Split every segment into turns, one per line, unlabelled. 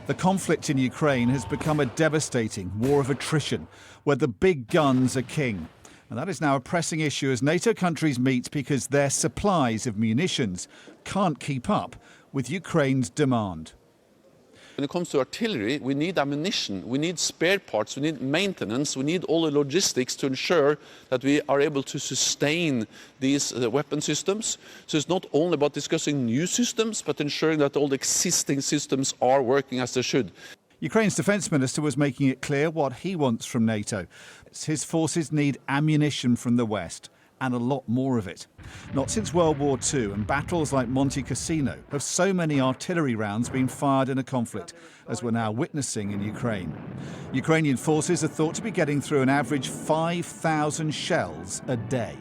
The conflict in Ukraine has become a devastating war of attrition, where the big guns are king. And that is now a pressing issue as NATO countries meet because their supplies of munitions can't keep up with Ukraine's demand.
When it comes to artillery, we need ammunition, we need spare parts, we need maintenance, we need all the logistics to ensure that we are able to sustain these weapon systems. So it's not only about discussing new systems, but ensuring that all the existing systems are working as they should.
Ukraine's defence minister was making it clear what he wants from NATO. His forces need ammunition from the West, and a lot more of it. Not since World War II and battles like Monte Cassino have so many artillery rounds been fired in a conflict as we're now witnessing in Ukraine. Ukrainian forces are thought to be getting through an average 5,000 shells a day.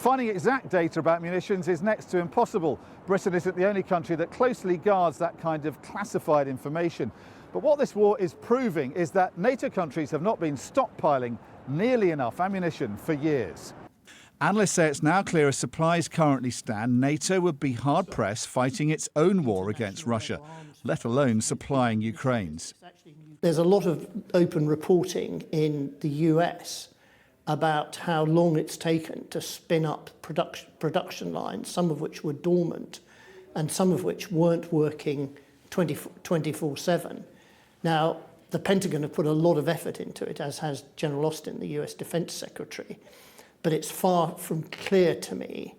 Finding exact data about munitions is next to impossible. Britain isn't the only country that closely guards that kind of classified information. But what this war is proving is that NATO countries have not been stockpiling nearly enough ammunition for years. Analysts say it's now clear as supplies currently stand, NATO would be hard-pressed fighting its own war against Russia, let alone supplying Ukraine's.
There's a lot of open reporting in the US about how long it's taken to spin up production lines, some of which were dormant and some of which weren't working 24/7. Now, the Pentagon have put a lot of effort into it, as has General Austin, the US Defense Secretary. But it's far from clear to me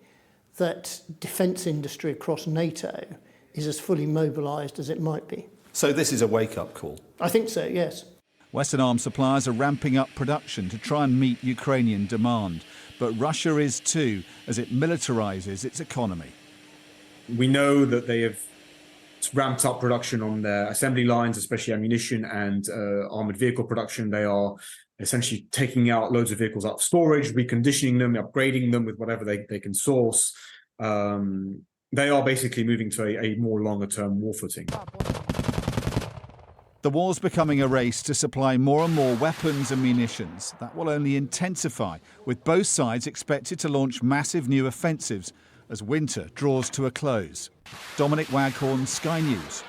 that defence industry across NATO is as fully mobilised as it might be.
So this is a wake-up call?
I think so, yes.
Western arms suppliers are ramping up production to try and meet Ukrainian demand. But Russia is too, as it militarises its economy.
We know that they have ramped up production on their assembly lines, especially ammunition and armoured vehicle production. They are essentially taking out loads of vehicles out of storage, reconditioning them, upgrading them with whatever they can source. They are basically moving to a more longer-term war footing.
The war's becoming a race to supply more and more weapons and munitions. That will only intensify, with both sides expected to launch massive new offensives as winter draws to a close. Dominic Waghorn, Sky News.